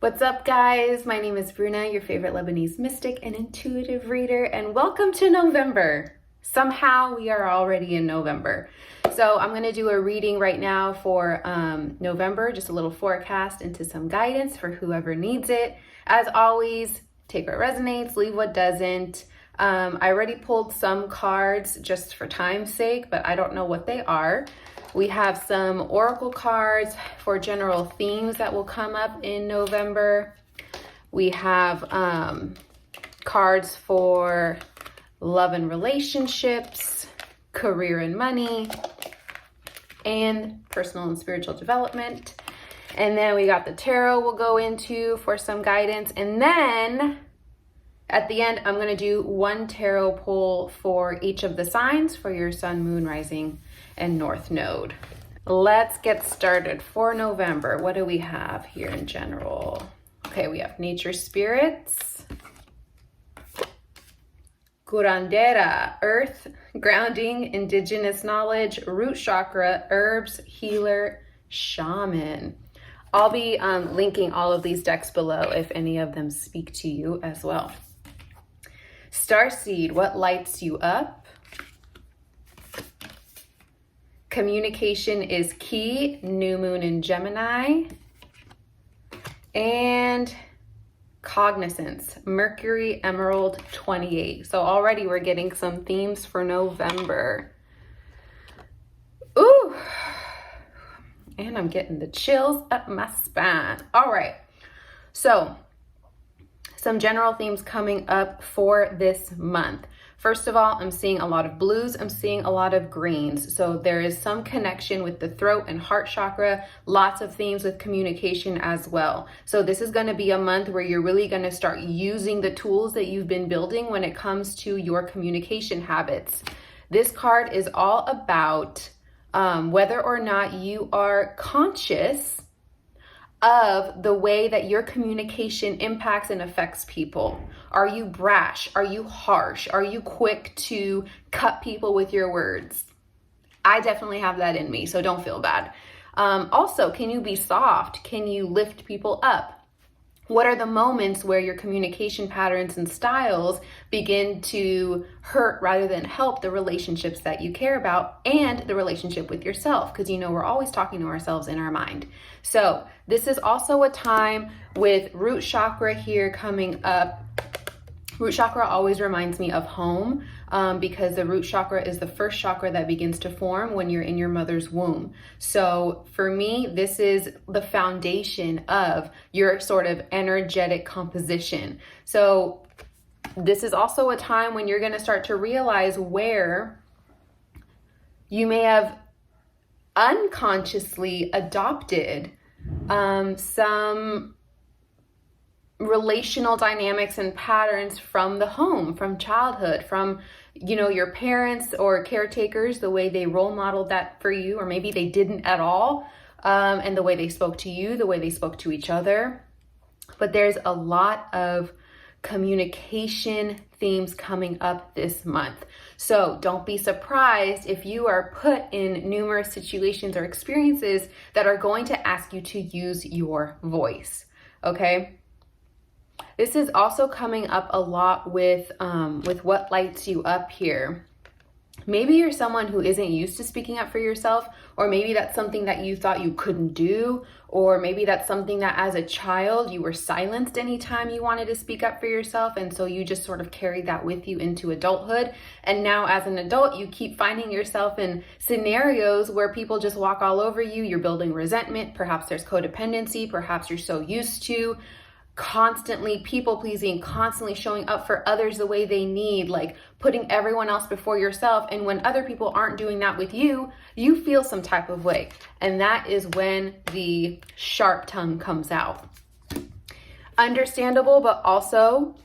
What's up, guys? My name is Bruna, your favorite Lebanese mystic and intuitive reader, and welcome to November. Somehow we are already in November. So I'm going to do a reading right now for November, just a little forecast into some guidance for whoever needs it. As always, take what resonates, leave what doesn't. I already pulled some cards just for time's sake, but I don't know what they are. We have some oracle cards for general themes that will come up in November. We have cards for love and relationships, career and money, and personal and spiritual development. And then we got the tarot we'll go into for some guidance. And then at the end, I'm going to do one tarot pull for each of the signs for your sun, moon, rising, and north node. Let's get started for November. What do we have here in general? Okay, we have nature spirits, curandera, earth, grounding, indigenous knowledge, root chakra, herbs, healer, shaman. I'll be linking all of these decks below if any of them speak to you as well. Starseed, what lights you up? Communication is key, new moon in Gemini. And cognizance, Mercury, Emerald, 28. So already we're getting some themes for November. Ooh, and I'm getting the chills up my spine. All right, so some general themes coming up for this month. First of all, I'm seeing a lot of blues. I'm seeing a lot of greens. So there is some connection with the throat and heart chakra, lots of themes with communication as well. So this is going to be a month where you're really going to start using the tools that you've been building when it comes to your communication habits. This card is all about whether or not you are conscious of the way that your communication impacts and affects people. Are you brash? Are you harsh? Are you quick to cut people with your words? I definitely have that in me, so don't feel bad. Also, can you be soft? Can you lift people up? What are the moments where your communication patterns and styles begin to hurt rather than help the relationships that you care about and the relationship with yourself? Because we're always talking to ourselves in our mind. So this is also a time with root chakra here coming up. Root chakra always reminds me of home because the root chakra is the first chakra that begins to form when you're in your mother's womb. So for me, this is the foundation of your sort of energetic composition. So this is also a time when you're going to start to realize where you may have unconsciously adopted some relational dynamics and patterns from the home, from childhood, from your parents or caretakers, the way they role modeled that for you, or maybe they didn't at all, and the way they spoke to you, the way they spoke to each other. But there's a lot of communication themes coming up this month. So don't be surprised if you are put in numerous situations or experiences that are going to ask you to use your voice, okay? This is also coming up a lot with what lights you up here. Maybe you're someone who isn't used to speaking up for yourself, or maybe that's something that you thought you couldn't do, or maybe that's something that as a child you were silenced anytime you wanted to speak up for yourself, and so you just sort of carried that with you into adulthood. And now as an adult, you keep finding yourself in scenarios where people just walk all over you. You're building resentment. Perhaps there's codependency. Perhaps you're so used to constantly people pleasing, constantly showing up for others the way they need, like putting everyone else before yourself. And when other people aren't doing that with you, you feel some type of way. And that is when the sharp tongue comes out. Understandable, but also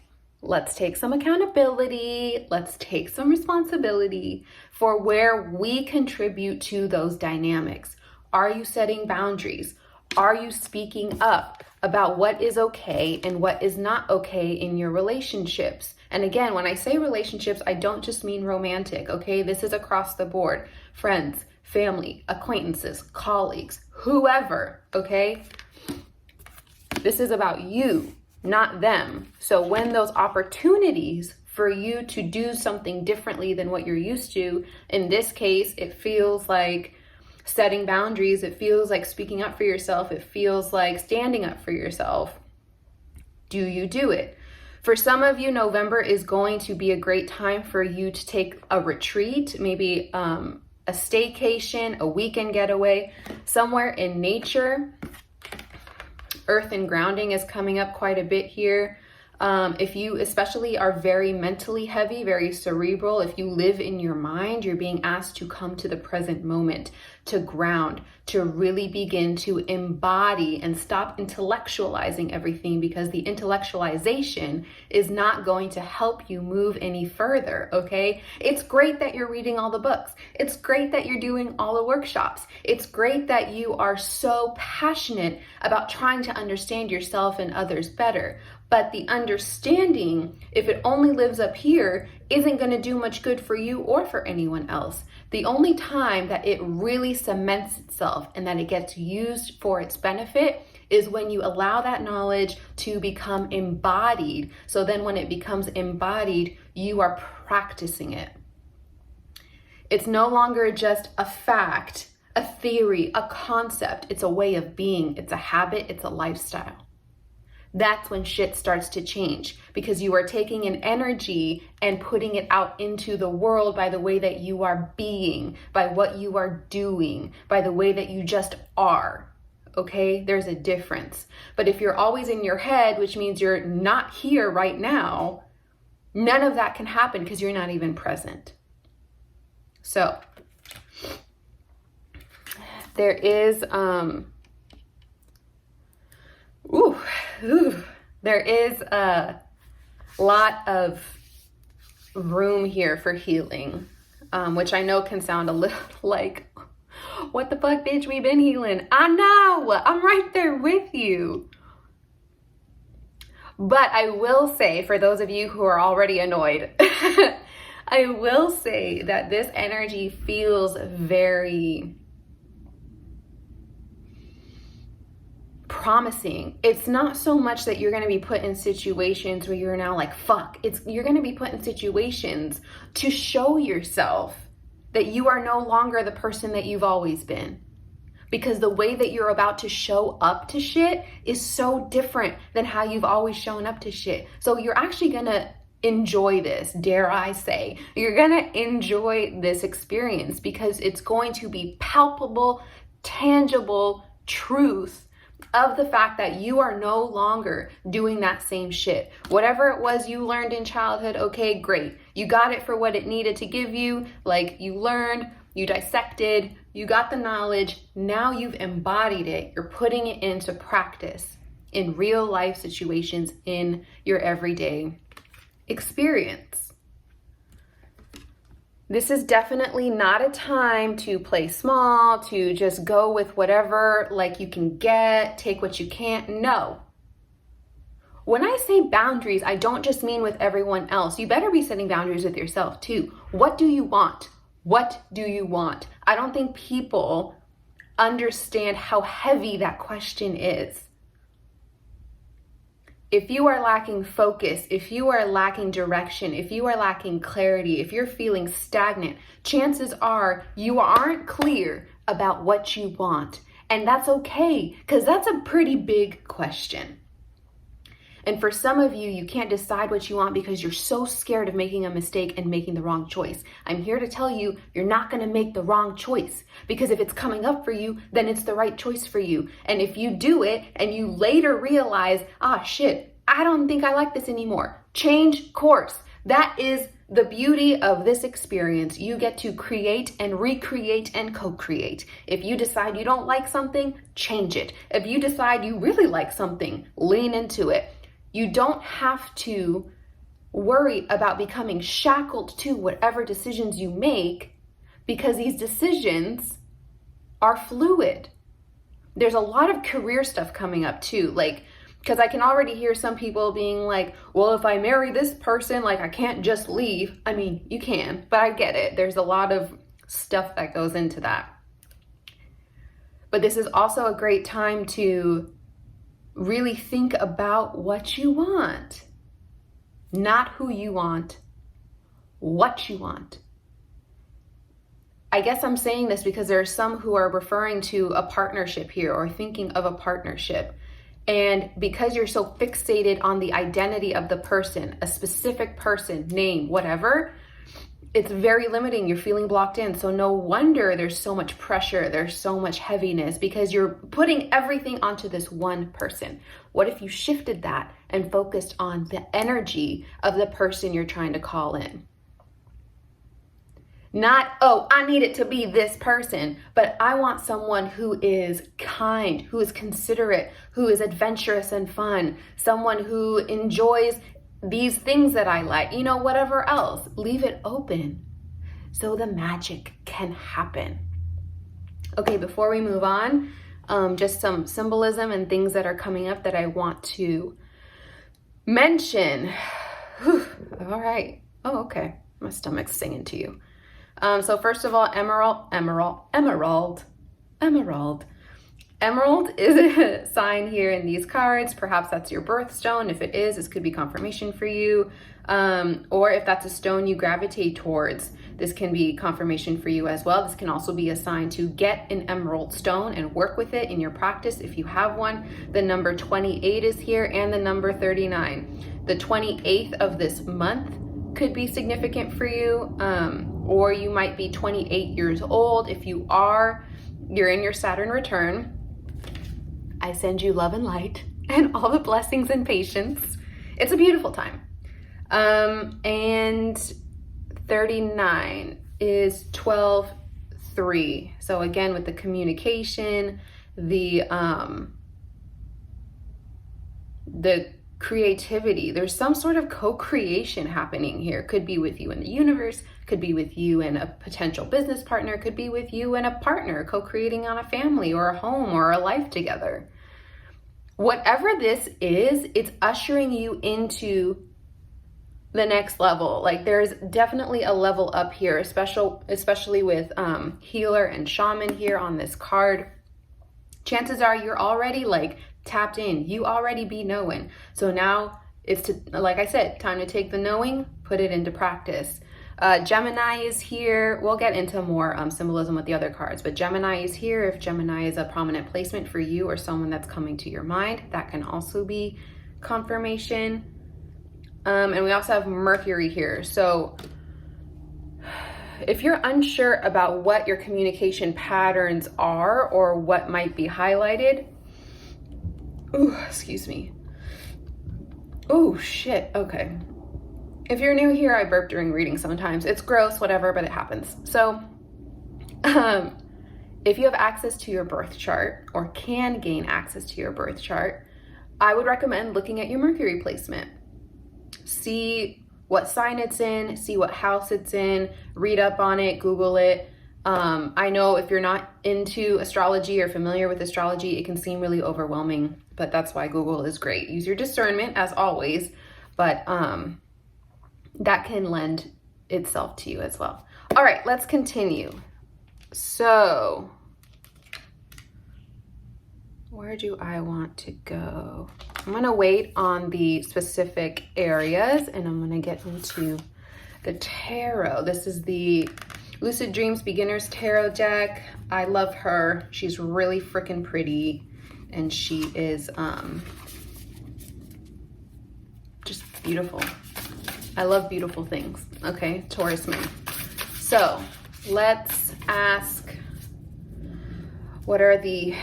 let's take some accountability. Let's take some responsibility for where we contribute to those dynamics. Are you setting boundaries? Are you speaking up about what is okay and what is not okay in your relationships? And again, when I say relationships, I don't just mean romantic, okay? This is across the board. Friends, family, acquaintances, colleagues, whoever, okay? This is about you, not them. So when those opportunities for you to do something differently than what you're used to, in this case, it feels like setting boundaries, it feels like speaking up for yourself, it feels like standing up for yourself. Do you do it? For some of you, November is going to be a great time for you to take a retreat, maybe a staycation, a weekend getaway, somewhere in nature. Earth and grounding is coming up quite a bit here. If you especially are very mentally heavy, very cerebral, if you live in your mind, you're being asked to come to the present moment, to ground, to really begin to embody and stop intellectualizing everything, because the intellectualization is not going to help you move any further, okay? It's great that you're reading all the books. It's great that you're doing all the workshops. It's great that you are so passionate about trying to understand yourself and others better. But the understanding, if it only lives up here, isn't going to do much good for you or for anyone else. The only time that it really cements itself and that it gets used for its benefit is when you allow that knowledge to become embodied. So then when it becomes embodied, you are practicing it. It's no longer just a fact, a theory, a concept. It's a way of being. It's a habit. It's a lifestyle. That's when shit starts to change, because you are taking an energy and putting it out into the world by the way that you are being, by what you are doing, by the way that you just are. Okay, there's a difference. But if you're always in your head, which means you're not here right now, none of that can happen because you're not even present. So there is there is a lot of room here for healing, which I know can sound a little like, what the fuck, bitch, we've been healing. I know, I'm right there with you. But I will say, for those of you who are already annoyed, I will say that this energy feels very promising. It's not so much that you're going to be put in situations where you're now like, fuck. You're going to be put in situations to show yourself that you are no longer the person that you've always been. Because the way that you're about to show up to shit is so different than how you've always shown up to shit. So you're actually going to enjoy this, dare I say. You're going to enjoy this experience because it's going to be palpable, tangible truth of the fact that you are no longer doing that same shit. Whatever it was you learned in childhood, okay, great. You got it for what it needed to give you. Like, you learned, you dissected, you got the knowledge. Now you've embodied it. You're putting it into practice in real life situations in your everyday experience. This is definitely not a time to play small, to just go with whatever like you can get, take what you can't. No. When I say boundaries, I don't just mean with everyone else. You better be setting boundaries with yourself too. What do you want? What do you want? I don't think people understand how heavy that question is. If you are lacking focus, if you are lacking direction, if you are lacking clarity, if you're feeling stagnant, chances are you aren't clear about what you want. And that's okay, because that's a pretty big question. And for some of you, you can't decide what you want because you're so scared of making a mistake and making the wrong choice. I'm here to tell you, you're not going to make the wrong choice, because if it's coming up for you, then it's the right choice for you. And if you do it and you later realize, shit, I don't think I like this anymore, change course. That is the beauty of this experience. You get to create and recreate and co-create. If you decide you don't like something, change it. If you decide you really like something, lean into it. You don't have to worry about becoming shackled to whatever decisions you make, because these decisions are fluid. There's a lot of career stuff coming up too, because I can already hear some people being like, well, if I marry this person, I can't just leave. I mean, you can, but I get it. There's a lot of stuff that goes into that. But this is also a great time to really think about what you want. Not who you want, what you want. I guess I'm saying this because there are some who are referring to a partnership here or thinking of a partnership. And because you're so fixated on the identity of the person, a specific person, name, whatever, it's very limiting. You're feeling blocked in. So no wonder there's so much pressure. There's so much heaviness because you're putting everything onto this one person. What if you shifted that and focused on the energy of the person you're trying to call in? Not, oh, I need it to be this person, but I want someone who is kind, who is considerate, who is adventurous and fun, someone who enjoys these things that I like, whatever else. Leave it open so the magic can happen. Okay, before we move on, just some symbolism and things that are coming up that I want to mention. Whew, all right. Oh, okay. My stomach's singing to you. So first of all, emerald. Emerald is a sign here in these cards. Perhaps that's your birthstone. If it is, this could be confirmation for you. Or if that's a stone you gravitate towards, this can be confirmation for you as well. This can also be a sign to get an emerald stone and work with it in your practice if you have one. The number 28 is here and the number 39. The 28th of this month could be significant for you, or you might be 28 years old. If you are, you're in your Saturn return. I send you love and light and all the blessings and patience. It's a beautiful time. And 39 is 12-3. So again, with the communication, the creativity, there's some sort of co-creation happening here. Could be with you in the universe, could be with you and a potential business partner, could be with you and a partner co-creating on a family or a home or a life together. Whatever this is, it's ushering you into the next level. Like there's definitely a level up here, especially with healer and shaman here on this card. Chances are you're already like tapped in. You already be knowing. So now it's, like I said, time to take the knowing, put it into practice. Gemini is here. We'll get into more symbolism with the other cards, but Gemini is here. If Gemini is a prominent placement for you or someone that's coming to your mind, that can also be confirmation. And we also have Mercury here. So if you're unsure about what your communication patterns are or what might be highlighted, excuse me. Oh, shit. Okay. If you're new here, I burp during reading sometimes. It's gross, whatever, but it happens. So if you have access to your birth chart or can gain access to your birth chart, I would recommend looking at your Mercury placement. See what sign it's in, see what house it's in, read up on it, Google it. I know if you're not into astrology or familiar with astrology, it can seem really overwhelming, but that's why Google is great. Use your discernment as always, but that can lend itself to you as well. All right, let's continue. So where do I want to go? I'm gonna wait on the specific areas and I'm gonna get into the tarot. This is the Lucid Dreams Beginners Tarot deck. I love her. She's really freaking pretty and she is just beautiful. I love beautiful things. Okay, Taurus moon. So let's ask, what are the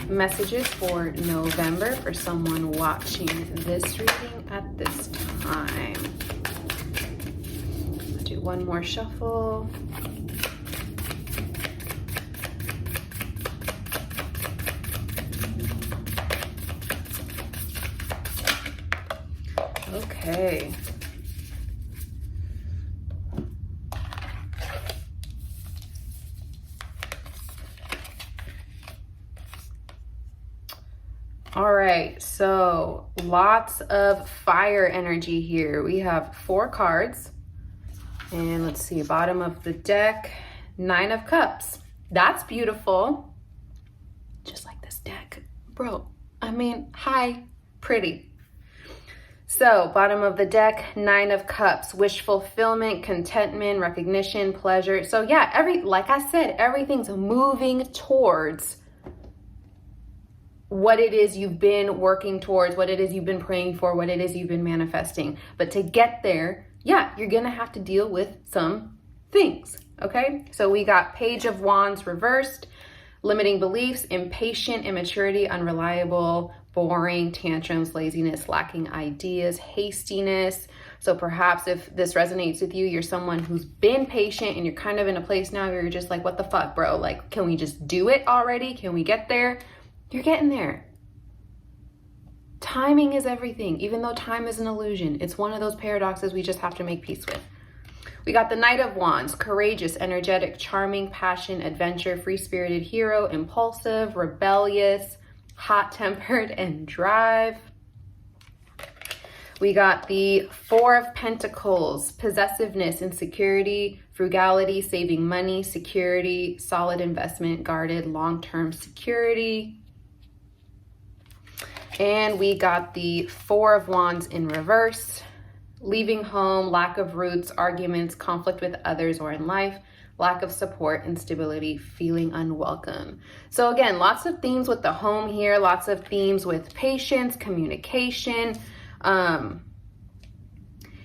messages for November for someone watching this reading at this time? I'll do one more shuffle. Okay. All right, so lots of fire energy here. We have 4 cards. And let's see, bottom of the deck, 9 of Cups. That's beautiful. Just like this deck. Bro, I mean, hi, pretty. So bottom of the deck, 9 of Cups, wish fulfillment, contentment, recognition, pleasure. So yeah, like I said, everything's moving towards what it is you've been working towards, what it is you've been praying for, what it is you've been manifesting. But to get there, yeah, you're gonna have to deal with some things, okay? So we got Page of Wands reversed, limiting beliefs, impatient, immaturity, unreliable, boring, tantrums, laziness, lacking ideas, hastiness. So perhaps if this resonates with you, you're someone who's been patient and you're kind of in a place now where you're just like, what the fuck, bro? Like, can we just do it already? Can we get there? You're getting there. Timing is everything. Even though time is an illusion, it's one of those paradoxes we just have to make peace with. We got the Knight of Wands, courageous, energetic, charming, passion, adventure, free-spirited hero, impulsive, rebellious, hot-tempered, and drive. We got the Four of Pentacles, possessiveness, insecurity, frugality, saving money, security, solid investment, guarded, long-term security. And we got the Four of Wands in reverse, leaving home, lack of roots, arguments, conflict with others or in life, lack of support, instability, feeling unwelcome. So again, lots of themes with the home here, lots of themes with patience, communication.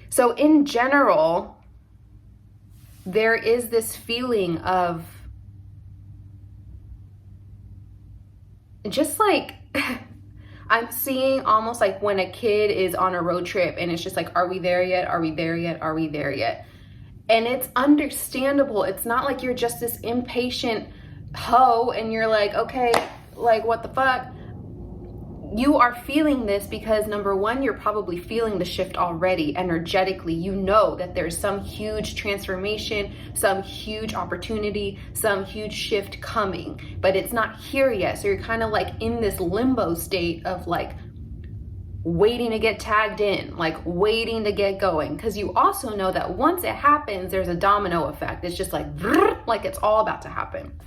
So in general, there is this feeling of just like, I'm seeing almost like when a kid is on a road trip and it's just like, are we there yet? Are we there yet? Are we there yet? And it's understandable. It's not like you're just this impatient hoe and you're like, okay, like what the fuck? You are feeling this because number one, you're probably feeling the shift already energetically. You know that there's some huge transformation, some huge opportunity, some huge shift coming, but it's not here yet. So you're kind of like in this limbo state of like waiting to get tagged in, like waiting to get going. Because you also know that once it happens, there's a domino effect. It's just like it's all about to happen.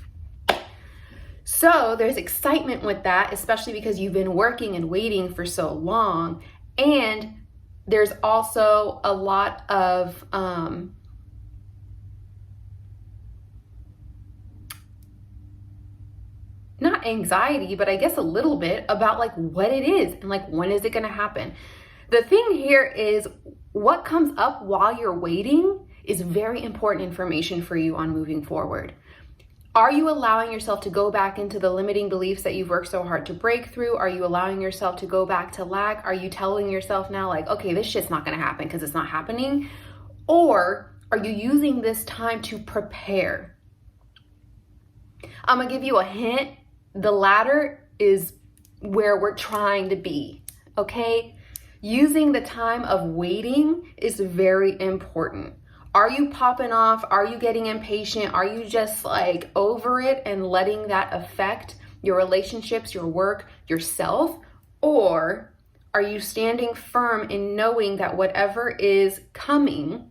So there's excitement with that, especially because you've been working and waiting for so long. And there's also a lot of not anxiety, but I guess a little bit about like what it is and like when is it going to happen. The thing here is what comes up while you're waiting is very important information for you on moving forward. Are you allowing yourself to go back into the limiting beliefs that you've worked so hard to break through? Are you allowing yourself to go back to lack? Are you telling yourself now like, okay, this shit's not going to happen because it's not happening? Or are you using this time to prepare? I'm going to give you a hint. The latter is where we're trying to be, okay? Using the time of waiting is very important. Are you popping off? Are you getting impatient? Are you just like over it and letting that affect your relationships, your work, yourself? Or are you standing firm in knowing that whatever is coming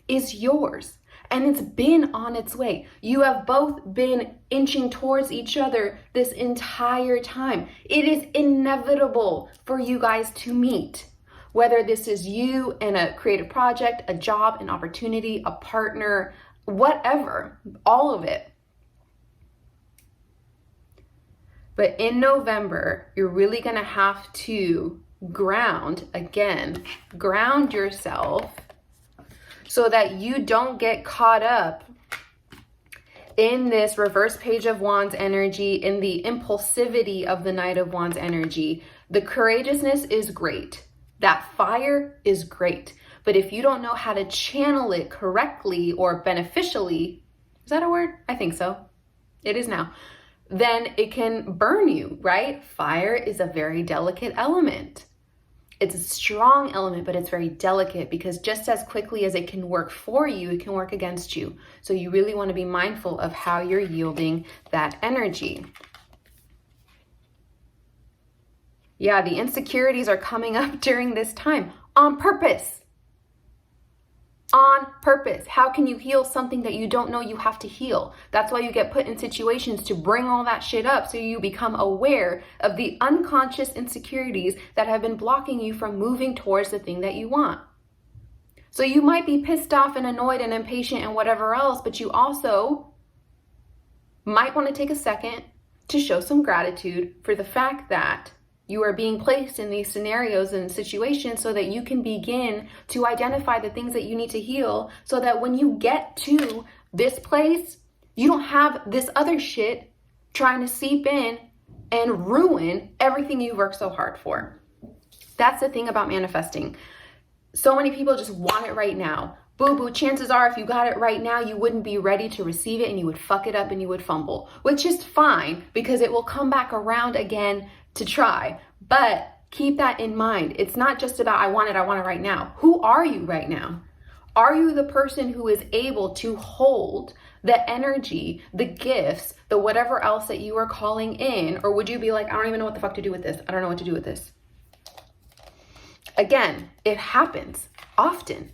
is yours and it's been on its way? You have both been inching towards each other this entire time. It is inevitable for you guys to meet. Whether this is you in a creative project, a job, an opportunity, a partner, whatever, all of it. But in November, you're really gonna have to ground yourself so that you don't get caught up in this reverse Page of Wands energy, in the impulsivity of the Knight of Wands energy. The courageousness is great. That fire is great. But if you don't know how to channel it correctly or beneficially, is that a word? I think so. It is now. Then it can burn you, right? Fire is a very delicate element. It's a strong element, but it's very delicate because just as quickly as it can work for you, it can work against you. So you really want to be mindful of how you're yielding that energy. Yeah, the insecurities are coming up during this time on purpose. On purpose. How can you heal something that you don't know you have to heal? That's why you get put in situations to bring all that shit up, so you become aware of the unconscious insecurities that have been blocking you from moving towards the thing that you want. So you might be pissed off and annoyed and impatient and whatever else, but you also might want to take a second to show some gratitude for the fact that you are being placed in these scenarios and situations so that you can begin to identify the things that you need to heal, so that when you get to this place, you don't have this other shit trying to seep in and ruin everything you worked so hard for. That's the thing about manifesting. So many people just want it right now. Boo-boo, chances are if you got it right now, you wouldn't be ready to receive it and you would fuck it up and you would fumble, which is fine because it will come back around again to try. But keep that in mind. It's not just about I want it right now. Who are you right now? Are you the person who is able to hold the energy, the gifts, the whatever else that you are calling in? Or would you be like, I don't even know what the fuck to do with this. I don't know what to do with this. Again, it happens often.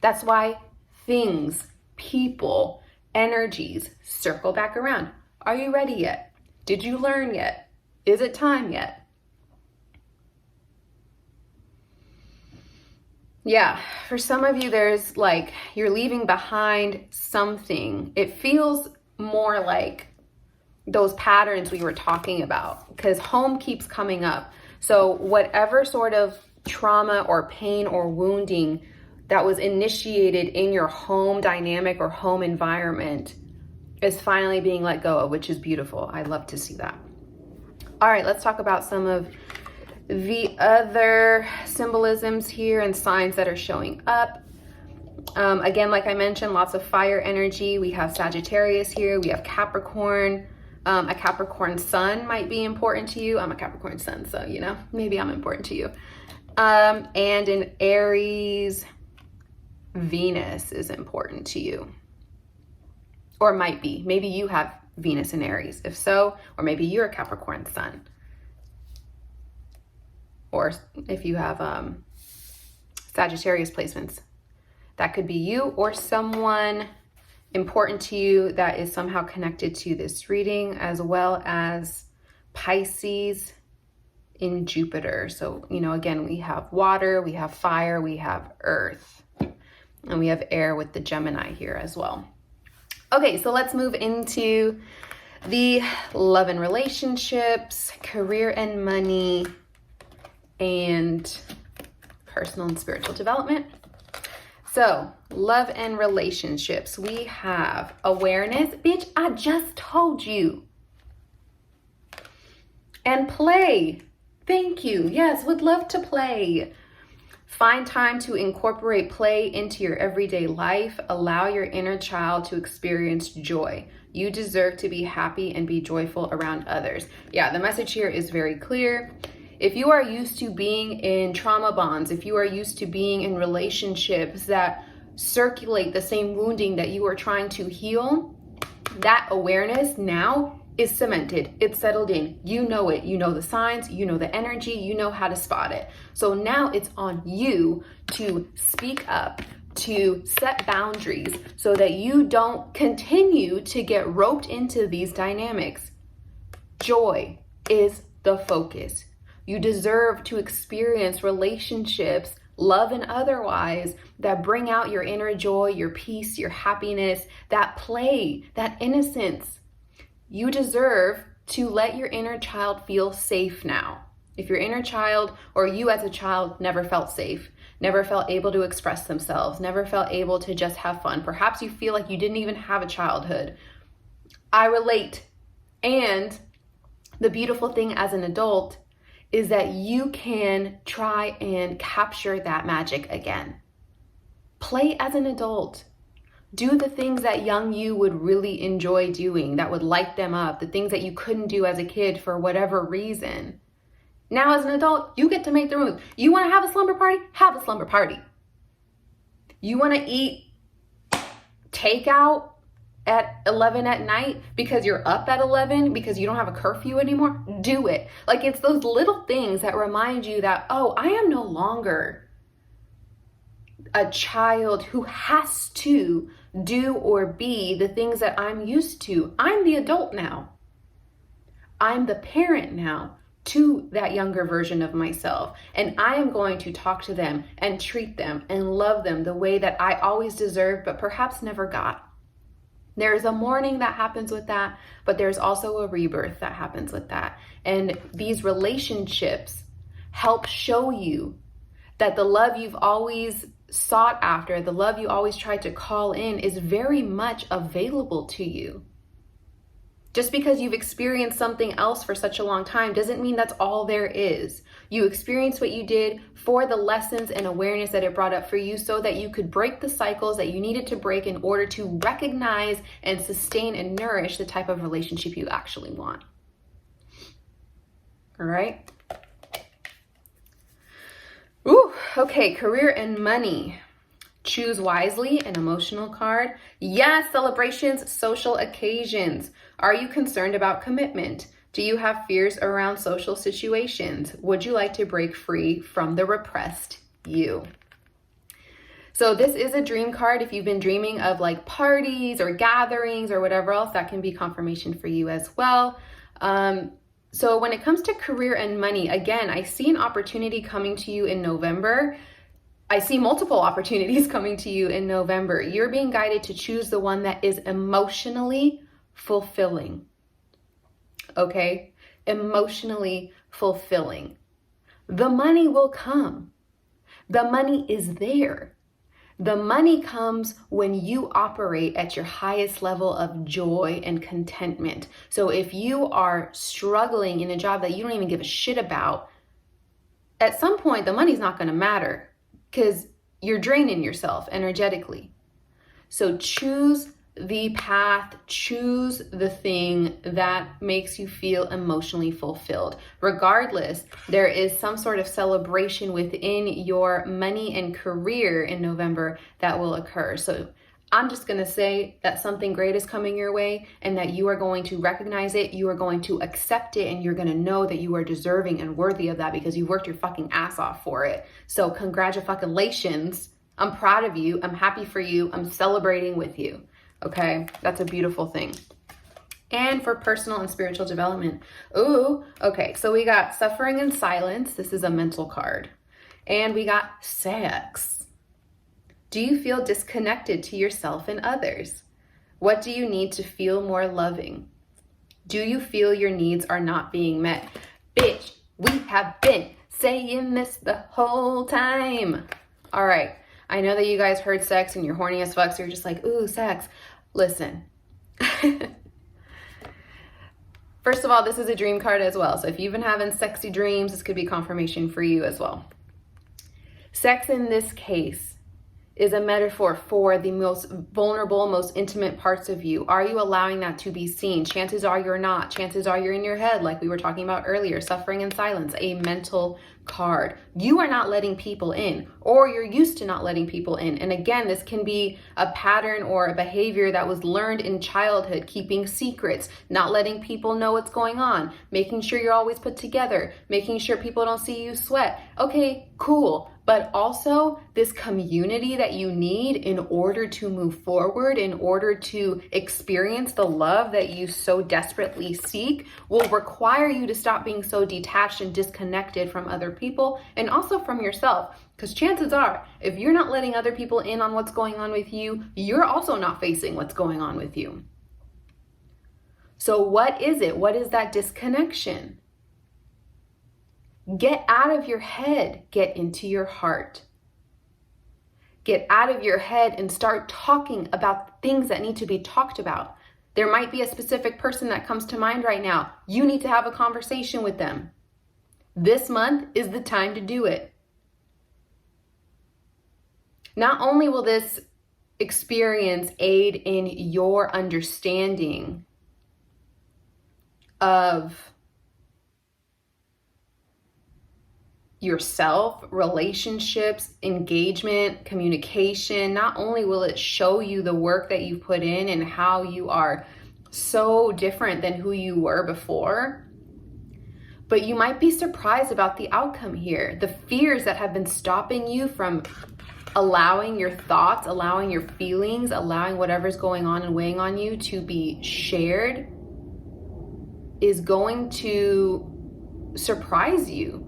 That's why things, people, energies circle back around. Are you ready yet? Did you learn yet? Is it time yet? Yeah, for some of you, there's like, you're leaving behind something. It feels more like those patterns we were talking about, because home keeps coming up. So whatever sort of trauma or pain or wounding that was initiated in your home dynamic or home environment is finally being let go of, which is beautiful. I love to see that. All right, let's talk about some of the other symbolisms here and signs that are showing up. Again, like I mentioned, lots of fire energy. We have Sagittarius here. We have Capricorn. A Capricorn sun might be important to you. I'm a Capricorn sun, so, you know, maybe I'm important to you. And in Aries, Venus is important to you. Or might be. Maybe you have Venus in Aries. If so, or maybe you're a Capricorn sun. Or if you have Sagittarius placements, that could be you or someone important to you that is somehow connected to this reading, as well as Pisces in Jupiter. So, you know, again, we have water, we have fire, we have earth, and we have air with the Gemini here as well. Okay, so let's move into the love and relationships, career and money, and personal and spiritual development. So, love and relationships. We have awareness. Bitch, I just told you. And play. Thank you. Yes, would love to play. Find time to incorporate play into your everyday life. Allow your inner child to experience joy. You deserve to be happy and be joyful around others. Yeah, the message here is very clear. If you are used to being in trauma bonds, if you are used to being in relationships that circulate the same wounding that you are trying to heal, that awareness now is cemented. It's settled in. You know it. You know the signs. You know the energy. You know how to spot it. So now it's on you to speak up, to set boundaries so that you don't continue to get roped into these dynamics. Joy is the focus. You deserve to experience relationships, love and otherwise, that bring out your inner joy, your peace, your happiness, that play, that innocence. You deserve to let your inner child feel safe now. If your inner child or you as a child never felt safe, never felt able to express themselves, never felt able to just have fun, perhaps you feel like you didn't even have a childhood. I relate. And the beautiful thing as an adult is that you can try and capture that magic again. Play as an adult. Do the things that young you would really enjoy doing, that would light them up, the things that you couldn't do as a kid for whatever reason. Now as an adult, you get to make the rules. You want to have a slumber party? Have a slumber party. You want to eat takeout at 11 at night because you're up at 11 because you don't have a curfew anymore? Do it. Like, it's those little things that remind you that, oh, I am no longer a child who has to do or be the things that I'm used to. I'm the adult now. I'm the parent now to that younger version of myself. And I am going to talk to them and treat them and love them the way that I always deserved, but perhaps never got. There's a mourning that happens with that, but there's also a rebirth that happens with that. And these relationships help show you that the love you've always sought after, the love you always tried to call in, is very much available to you. Just because you've experienced something else for such a long time doesn't mean that's all there is. You experienced what you did for the lessons and awareness that it brought up for you so that you could break the cycles that you needed to break in order to recognize and sustain and nourish the type of relationship you actually want. All right? Ooh, okay, career and money. Choose wisely, an emotional card. Yes, celebrations, social occasions. Are you concerned about commitment? Do you have fears around social situations? Would you like to break free from the repressed you? So this is a dream card. If you've been dreaming of like parties or gatherings or whatever else, that can be confirmation for you as well. So when it comes to career and money, again, I see an opportunity coming to you in November. I see multiple opportunities coming to you in November. You're being guided to choose the one that is emotionally fulfilling. Okay? Emotionally fulfilling. The money will come. The money is there. The money comes when you operate at your highest level of joy and contentment. So if you are struggling in a job that you don't even give a shit about, at some point the money's not going to matter because you're draining yourself energetically. So choose the path, choose the thing that makes you feel emotionally fulfilled. Regardless, there is some sort of celebration within your money and career in November that will occur. So I'm just going to say that something great is coming your way and that you are going to recognize it, you are going to accept it, and you're going to know that you are deserving and worthy of that because you worked your fucking ass off for it. So congratulations. I'm proud of you. I'm happy for you. I'm celebrating with you. Okay, that's a beautiful thing. And for personal and spiritual development. Ooh, okay, so we got suffering in silence. This is a mental card. And we got sex. Do you feel disconnected to yourself and others? What do you need to feel more loving? Do you feel your needs are not being met? Bitch, we have been saying this the whole time. All right. I know that you guys heard sex and you're horny as fuck, so you're just like, ooh, sex. Listen. First of all, this is a dream card as well. So if you've been having sexy dreams, this could be confirmation for you as well. Sex in this case is a metaphor for the most vulnerable, most intimate parts of you. Are you allowing that to be seen? Chances are you're not. Chances are you're in your head, like we were talking about earlier. Suffering in silence, a mental card. You are not letting people in, or you're used to not letting people in. And again, this can be a pattern or a behavior that was learned in childhood, keeping secrets, not letting people know what's going on, making sure you're always put together, making sure people don't see you sweat. Okay, cool. But also this community that you need in order to move forward, in order to experience the love that you so desperately seek, will require you to stop being so detached and disconnected from other people and also from yourself. Because chances are, if you're not letting other people in on what's going on with you, you're also not facing what's going on with you. So what is it? What is that disconnection? Get out of your head, get into your heart. Get out of your head and start talking about things that need to be talked about. There might be a specific person that comes to mind right now. You need to have a conversation with them. This month is the time to do it. Not only will this experience aid in your understanding of yourself, relationships, engagement, communication, not only will it show you the work that you've put in and how you are so different than who you were before, but you might be surprised about the outcome here. The fears that have been stopping you from allowing your thoughts, allowing your feelings, allowing whatever's going on and weighing on you to be shared is going to surprise you.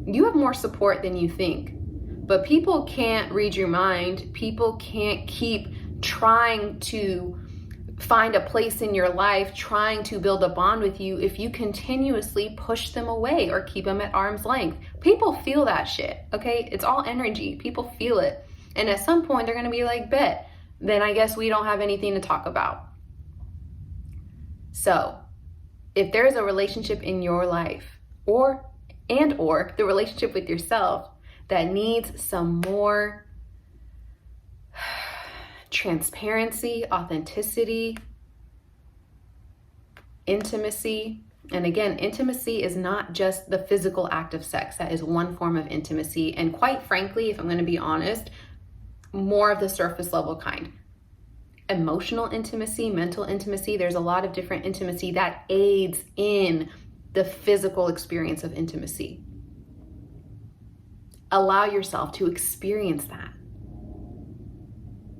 You have more support than you think, but people can't read your mind. People can't keep trying to find a place in your life, trying to build a bond with you if you continuously push them away or keep them at arm's length. People feel that shit, okay? It's all energy. People feel it. And at some point, they're going to be like, bet, then I guess we don't have anything to talk about. So, if there is a relationship in your life or the relationship with yourself that needs some more transparency, authenticity, intimacy. And again, intimacy is not just the physical act of sex. That is one form of intimacy. And quite frankly, if I'm going to be honest, more of the surface level kind. Emotional intimacy, mental intimacy, there's a lot of different intimacy that aids in the physical experience of intimacy. Allow yourself to experience that.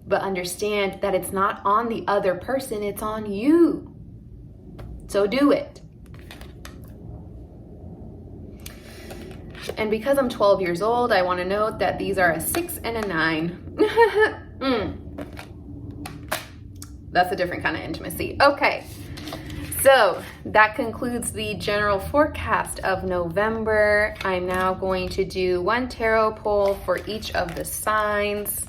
But understand that it's not on the other person, it's on you. So do it. And because I'm 12 years old, I want to note that these are a 6 and a 9. That's a different kind of intimacy. Okay, so that concludes the general forecast of November. I'm now going to do one tarot pull for each of the signs.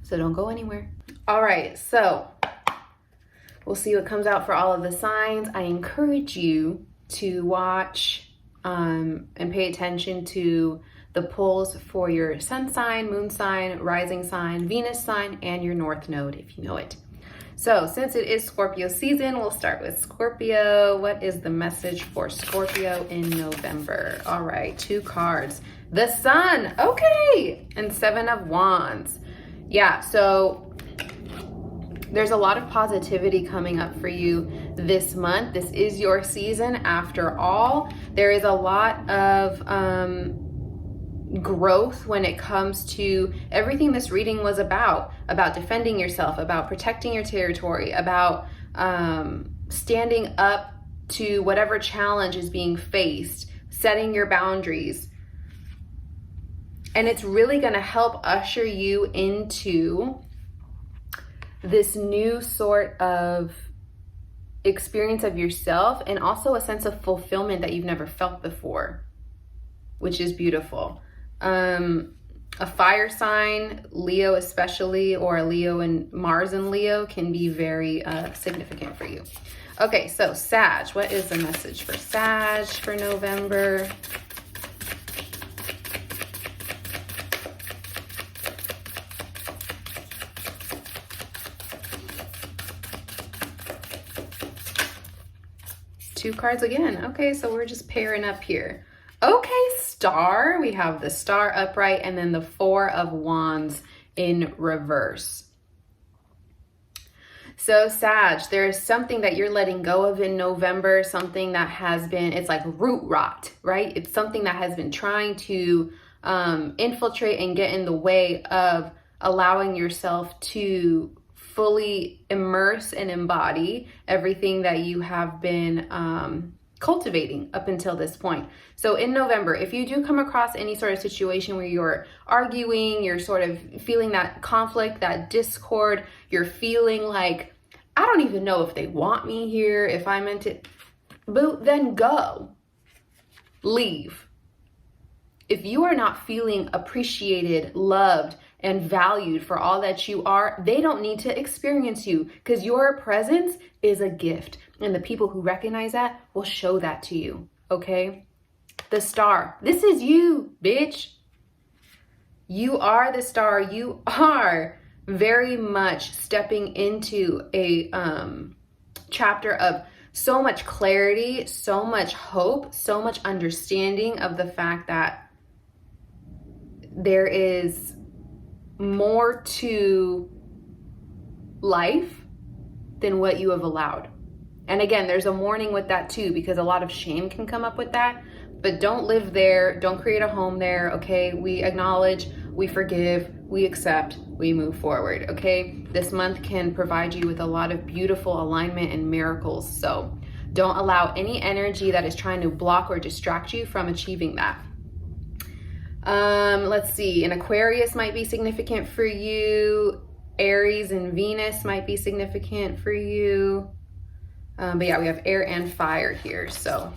So don't go anywhere. All right, so we'll see what comes out for all of the signs. I encourage you to watch and pay attention to the pulls for your sun sign, moon sign, rising sign, Venus sign, and your north node if you know it. So since it is Scorpio season, we'll start with Scorpio. What is the message for Scorpio in November? All right, 2 cards. The Sun, okay, and 7 of Wands. Yeah, so there's a lot of positivity coming up for you this month. This is your season after all. There is a lot of growth when it comes to everything this reading was about defending yourself, about protecting your territory, about standing up to whatever challenge is being faced, setting your boundaries. And it's really going to help usher you into this new sort of experience of yourself and also a sense of fulfillment that you've never felt before, which is beautiful. A fire sign, Leo especially, or Leo and Mars and Leo can be very significant for you. Okay, so Sag, what is the message for Sag for November? Two cards again. Okay, so we're just pairing up here. Okay, Star. We have the Star upright and then the 4 of Wands in reverse. So Sag, there is something that you're letting go of in November, something that has been, it's like root rot, right? It's something that has been trying to infiltrate and get in the way of allowing yourself to fully immerse and embody everything that you have been cultivating up until this point. So in November, if you do come across any sort of situation where you're arguing, you're sort of feeling that conflict, that discord, you're feeling like, I don't even know if they want me here, if I meant it, boo, then go. Leave. If you are not feeling appreciated, loved, and valued for all that you are, they don't need to experience you because your presence is a gift. And the people who recognize that will show that to you, okay? The Star, this is you, bitch. You are the Star. You are very much stepping into a chapter of so much clarity, so much hope, so much understanding of the fact that there is more to life than what you have allowed. And again, there's a warning with that too, because a lot of shame can come up with that. but don't live there. Don't create a home there, okay? We acknowledge, we forgive, we accept, we move forward, okay? This month can provide you with a lot of beautiful alignment and miracles. So don't allow any energy that is trying to block or distract you from achieving that. Let's see, an Aquarius might be significant for you. Aries and Venus might be significant for you. But yeah, we have air and fire here. So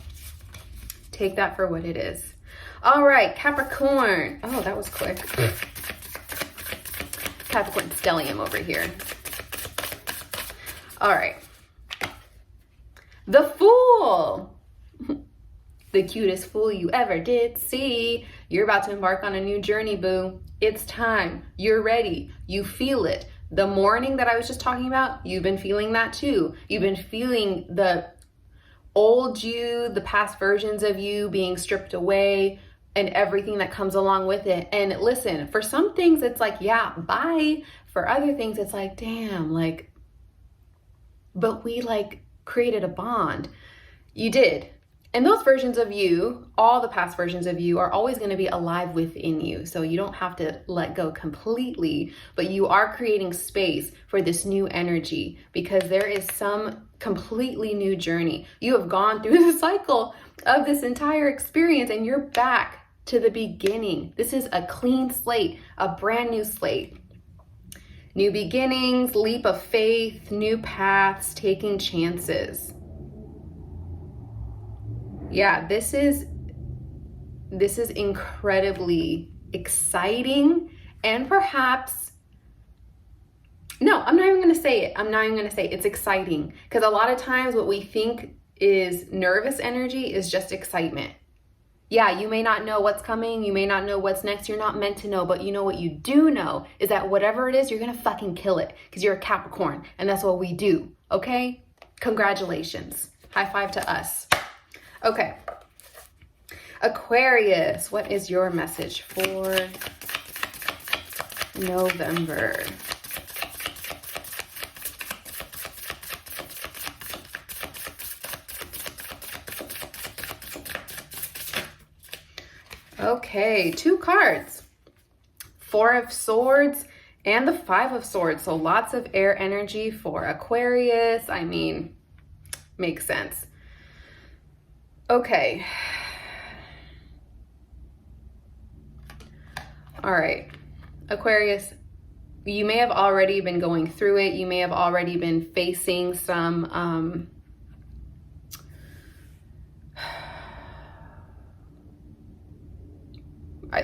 take that for what it is. All right, Capricorn. Oh, that was quick. Capricorn stellium over here. All right. The Fool. The cutest fool you ever did see. You're about to embark on a new journey, boo. It's time. You're ready. You feel it. The mourning that I was just talking about, you've been feeling that too. You've been feeling the old you, the past versions of you being stripped away and everything that comes along with it. And listen, for some things, it's like, yeah, bye. For other things, it's like, damn, like, but we like created a bond. You did. And those versions of you, all the past versions of you, are always going to be alive within you. So you don't have to let go completely, but you are creating space for this new energy because there is some completely new journey. You have gone through the cycle of this entire experience and you're back to the beginning. This is a clean slate, a brand new slate. New beginnings, leap of faith, new paths, taking chances. Yeah, this is incredibly exciting and perhaps, no, I'm not even going to say it. I'm not even going to say it. It's exciting because a lot of times what we think is nervous energy is just excitement. Yeah, you may not know what's coming. You may not know what's next. You're not meant to know, but you know what you do know is that whatever it is, you're going to fucking kill it because you're a Capricorn and that's what we do. Okay? Congratulations. High five to us. Okay, Aquarius, what is your message for November? Okay, 2 cards, 4 of Swords and the 5 of Swords. So lots of air energy for Aquarius. I mean, makes sense. Okay. All right. Aquarius, you may have already been going through it. You may have already been facing some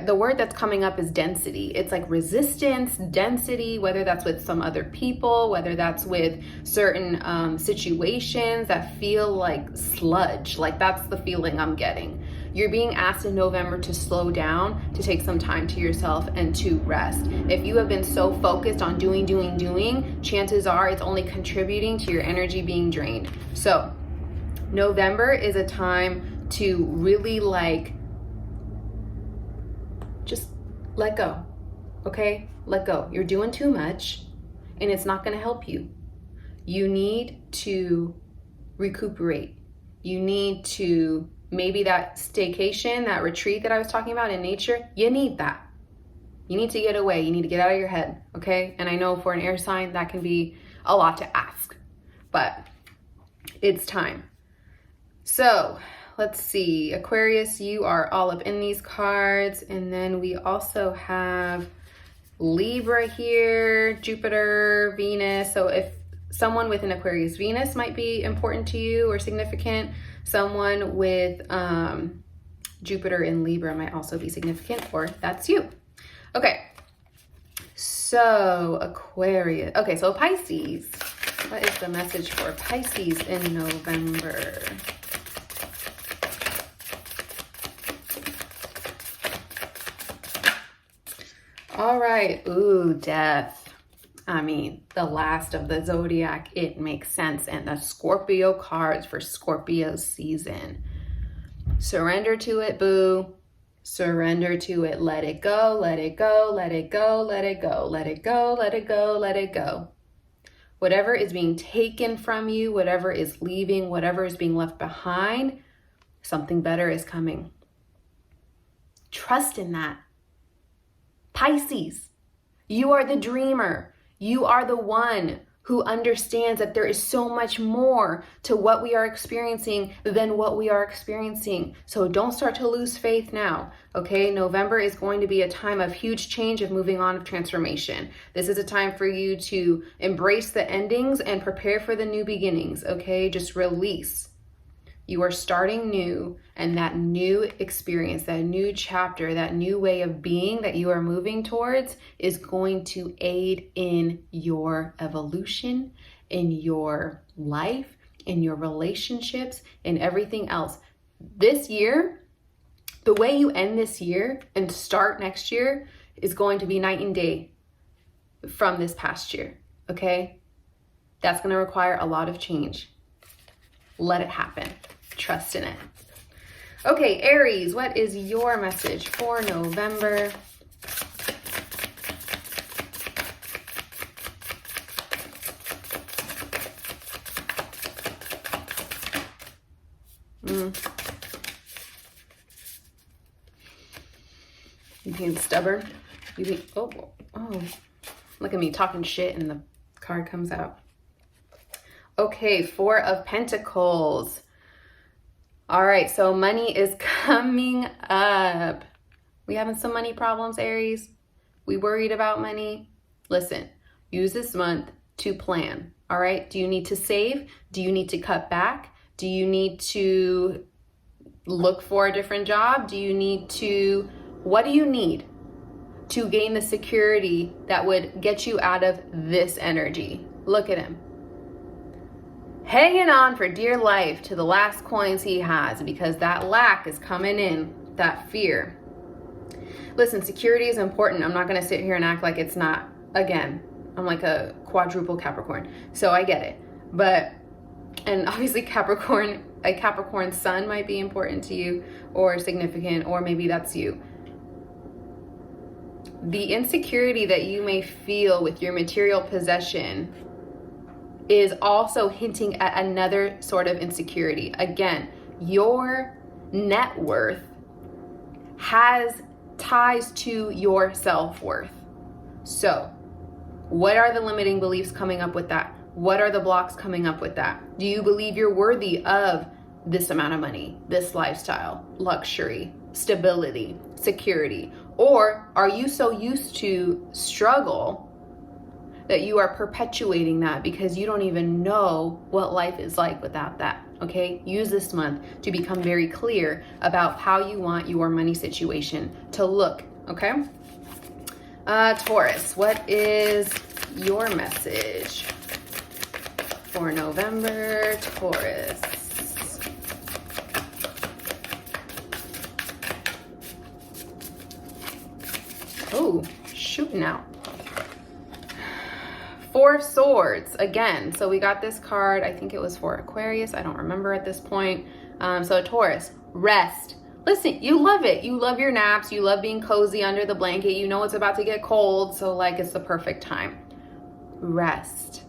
the word that's coming up is density. It's like resistance, density, whether that's with some other people, whether that's with certain situations that feel like sludge. Like that's the feeling I'm getting. You're being asked in November to slow down, to take some time to yourself and to rest. If you have been so focused on doing, chances are it's only contributing to your energy being drained. So November is a time to really like just let go, okay? Let go. You're doing too much and it's not gonna help you. You need to recuperate. You need to, maybe that staycation, that retreat that I was talking about in nature, you need that. You need to get away. You need to get out of your head, okay? And I know for an air sign, that can be a lot to ask, but it's time. So, let's see, Aquarius, you are all up in these cards. And then we also have Libra here, Jupiter, Venus. So if someone with an Aquarius Venus might be important to you or significant, someone with Jupiter in Libra might also be significant, or that's you. Okay, so Aquarius. Okay, so Pisces. What is the message for Pisces in November? All right, ooh, Death. I mean, the last of the zodiac, it makes sense. And the Scorpio cards for Scorpio season. Surrender to it, boo. Surrender to it. Let it go, let it go, let it go, let it go, let it go, let it go, let it go. Whatever is being taken from you, whatever is leaving, whatever is being left behind, something better is coming. Trust in that. Pisces, you are the dreamer. You are the one who understands that there is so much more to what we are experiencing than what we are experiencing. So don't start to lose faith now, okay? November is going to be a time of huge change, of moving on, of transformation. This is a time for you to embrace the endings and prepare for the new beginnings, okay? Just release. You are starting new, and that new experience, that new chapter, that new way of being that you are moving towards is going to aid in your evolution, in your life, in your relationships, in everything else. This year, the way you end this year and start next year is going to be night and day from this past year, okay? That's going to require a lot of change. Let it happen. Trust in it. Okay, Aries, what is your message for November? You being stubborn? Oh, look at me talking shit and the card comes out. Okay, Four of Pentacles. All right, so money is coming up. We having some money problems, Aries? We worried about money? Listen, use this month to plan, all right? Do you need to save? Do you need to cut back? Do you need to look for a different job? What do you need to gain the security that would get you out of this energy? Look at him. Hanging on for dear life to the last coins he has, because that lack is coming in, that fear. Listen, security is important. I'm not going to sit here and act like it's not. Again, I'm like a quadruple Capricorn, so I get it. And obviously a Capricorn sun might be important to you or significant, or maybe that's you. The insecurity that you may feel with your material possession is also hinting at another sort of insecurity. Again, your net worth has ties to your self-worth. So, what are the limiting beliefs coming up with that? What are the blocks coming up with that? Do you believe you're worthy of this amount of money, this lifestyle, luxury, stability, security? Or are you so used to struggle that you are perpetuating that because you don't even know what life is like without that, okay? Use this month to become very clear about how you want your money situation to look, okay? Taurus, what is your message for November, Taurus? Oh, shooting out. Four of Swords, again. So we got this card, I think it was for Aquarius. I don't remember at this point. So Taurus, rest. Listen, you love it. You love your naps. You love being cozy under the blanket. You know it's about to get cold. So like it's the perfect time. Rest.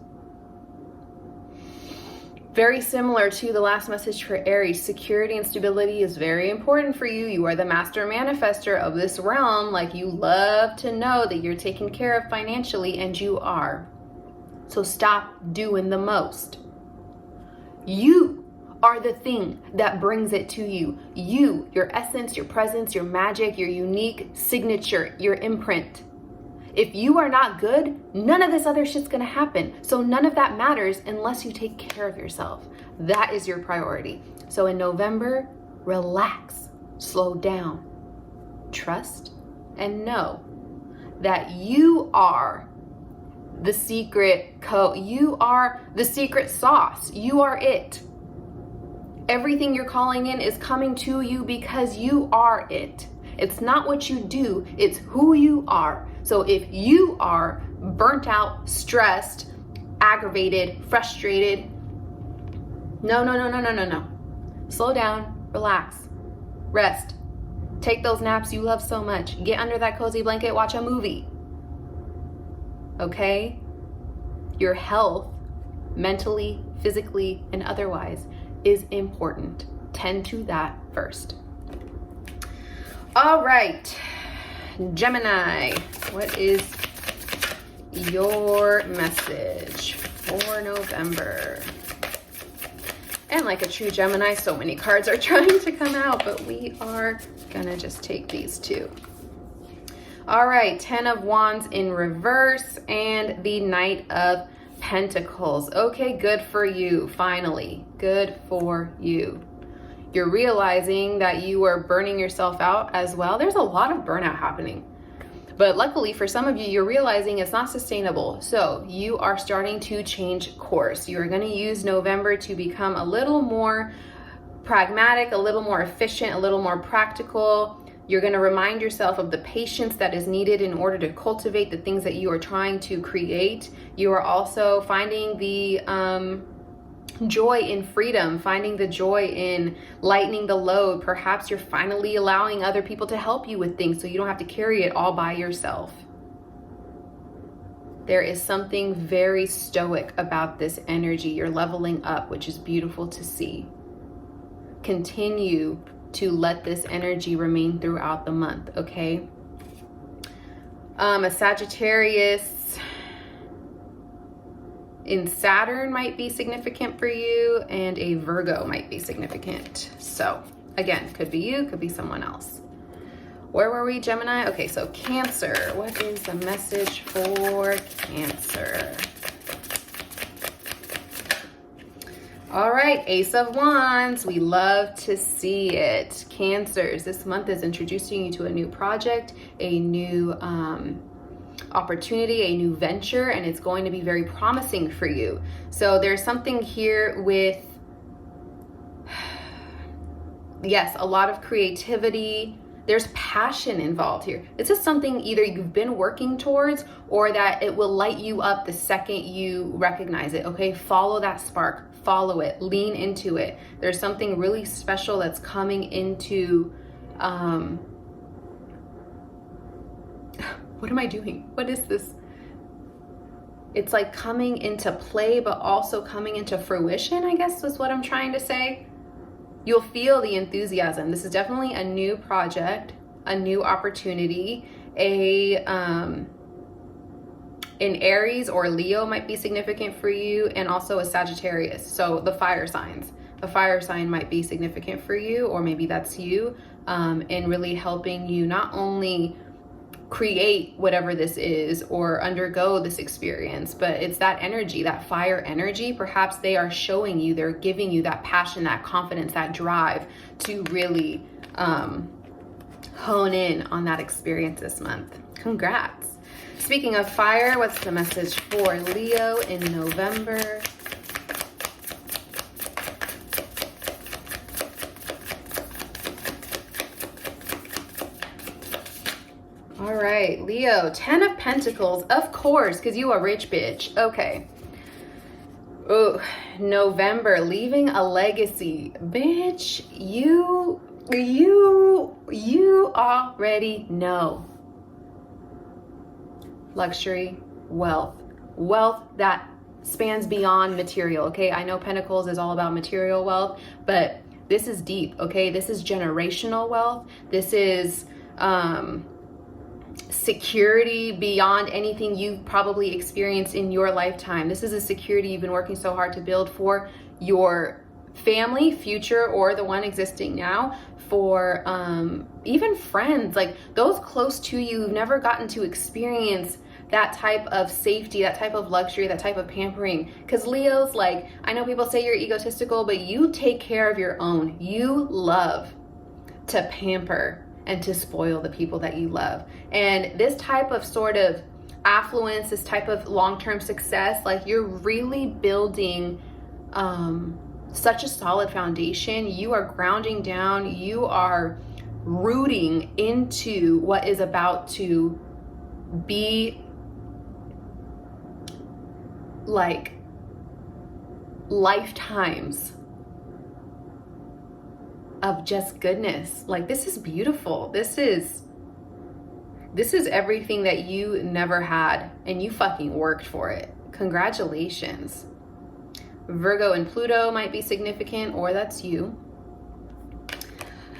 Very similar to the last message for Aries. Security and stability is very important for you. You are the master manifester of this realm. Like you love to know that you're taken care of financially, and you are. So stop doing the most. You are the thing that brings it to you. You, your essence, your presence, your magic, your unique signature, your imprint. If you are not good, none of this other shit's gonna happen. So none of that matters unless you take care of yourself. That is your priority. So in November, relax, slow down, trust, and know that you are the secret code. You are the secret sauce. You are it. Everything you're calling in is coming to you because you are it. It's not what you do, it's who you are. So if you are burnt out, stressed, aggravated, frustrated, no. Slow down, relax, rest. Take those naps you love so much. Get under that cozy blanket, watch a movie. Okay? Your health, mentally, physically, and otherwise, is important. Tend to that first. All right, Gemini, what is your message for November? And like a true Gemini, so many cards are trying to come out, but we are gonna just take these two. All right, 10 of Wands in reverse and the Knight of Pentacles. Okay, good for you, finally. Good for you. You're realizing that you are burning yourself out as well. There's a lot of burnout happening. But luckily for some of you, you're realizing it's not sustainable. So you are starting to change course. You are going to use November to become a little more pragmatic, a little more efficient, a little more practical. You're going to remind yourself of the patience that is needed in order to cultivate the things that you are trying to create. You are also finding the joy in freedom, finding the joy in lightening the load. Perhaps you're finally allowing other people to help you with things so you don't have to carry it all by yourself. There is something very stoic about this energy. You're leveling up, which is beautiful to see. Continue to let this energy remain throughout the month, okay? A Sagittarius in Saturn might be significant for you, and a Virgo might be significant. So again, could be you, could be someone else. Where were we, Gemini? Okay, so Cancer. What is the message for Cancer? All right, Ace of Wands. We love to see it. Cancers, this month is introducing you to a new project, a new opportunity, a new venture, and it's going to be very promising for you. So there's something here with, yes, a lot of creativity. There's passion involved here. This is something either you've been working towards or that it will light you up the second you recognize it, okay? Follow that spark, follow it, lean into it. There's something really special that's coming into, what am I doing? What is this? It's like coming into play, but also coming into fruition, I guess is what I'm trying to say. You'll feel the enthusiasm. This is definitely a new project, a new opportunity. An Aries or Leo might be significant for you, and also a Sagittarius. So the fire signs. A fire sign might be significant for you, or maybe that's you, in really helping you not only create whatever this is or undergo this experience, but it's that energy, that fire energy. Perhaps they are showing you, they're giving you that passion, that confidence, that drive to really hone in on that experience this month. Congrats. Speaking of fire, what's the message for Leo in November? All right, Leo, 10 of Pentacles, of course, because you a rich bitch. Okay. Oh, November, leaving a legacy. Bitch, you already know. Luxury, wealth that spans beyond material, okay? I know Pentacles is all about material wealth, but this is deep, okay? This is generational wealth. This is security beyond anything you've probably experienced in your lifetime. This is a security you've been working so hard to build for your family, future, or the one existing now, for even friends, like those close to you who've never gotten to experience that type of safety, that type of luxury, that type of pampering. Because Leo's like, I know people say you're egotistical, but you take care of your own. You love to pamper and to spoil the people that you love. And this type of sort of affluence, this type of long-term success, like you're really building such a solid foundation. You are grounding down, you are rooting into what is about to be like lifetimes of just goodness. Like, this is beautiful. This is everything that you never had, and you fucking worked for it. Congratulations. Virgo and Pluto might be significant, or that's you.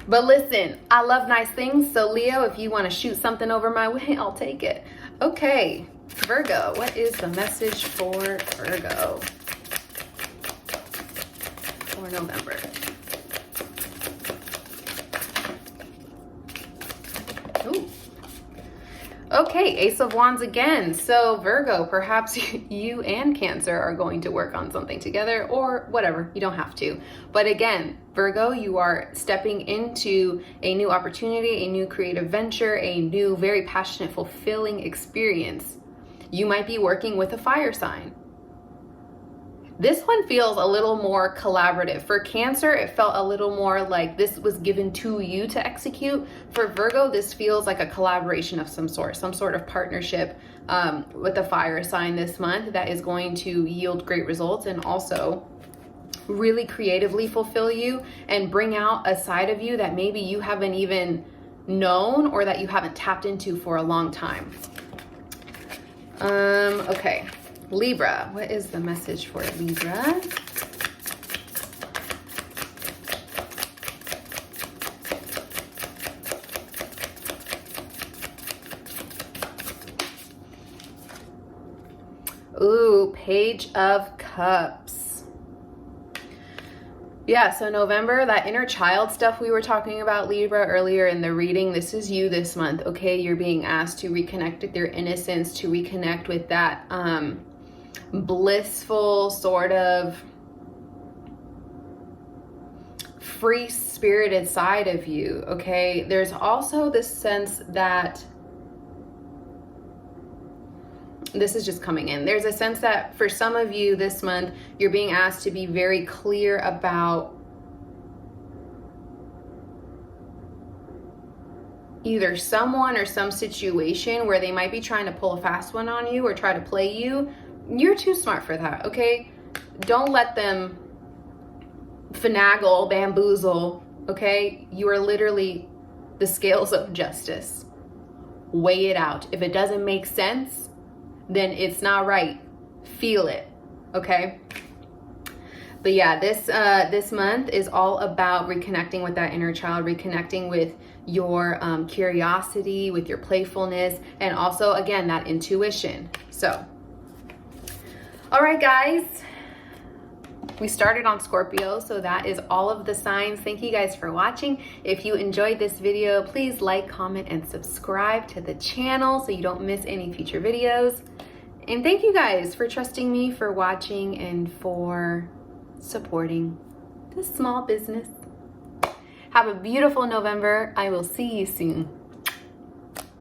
But listen, I love nice things. So Leo, if you want to shoot something over my way, I'll take it. Okay, Virgo, what is the message for Virgo for November? Ooh. Okay, Ace of Wands again. So Virgo, perhaps you and Cancer are going to work on something together, or whatever, you don't have to. But again, Virgo, you are stepping into a new opportunity, a new creative venture, a new, very passionate, fulfilling experience. You might be working with a fire sign. This one feels a little more collaborative. For Cancer, it felt a little more like this was given to you to execute. For Virgo, this feels like a collaboration of some sort of partnership with the fire sign this month that is going to yield great results and also really creatively fulfill you and bring out a side of you that maybe you haven't even known or that you haven't tapped into for a long time. Okay. Libra, what is the message for Libra? Ooh, Page of Cups. Yeah, so November, that inner child stuff we were talking about, Libra, earlier in the reading, this is you this month, okay? You're being asked to reconnect with your innocence, to reconnect with that blissful sort of free-spirited side of you, okay? There's also this sense that this is just coming in. There's a sense that for some of you this month, you're being asked to be very clear about either someone or some situation where they might be trying to pull a fast one on you or try to play you. You're too smart for that, okay? Don't let them finagle, bamboozle, okay? You are literally the scales of justice. Weigh it out. If it doesn't make sense, then it's not right. Feel it, okay? But yeah, this month is all about reconnecting with that inner child, reconnecting with your curiosity, with your playfulness, and also, again, that intuition. So, all right, guys. We started on Scorpio, so that is all of the signs. Thank you guys for watching. If you enjoyed this video, please like, comment, and subscribe to the channel so you don't miss any future videos. And thank you guys for trusting me, for watching, and for supporting this small business. Have a beautiful November. I will see you soon.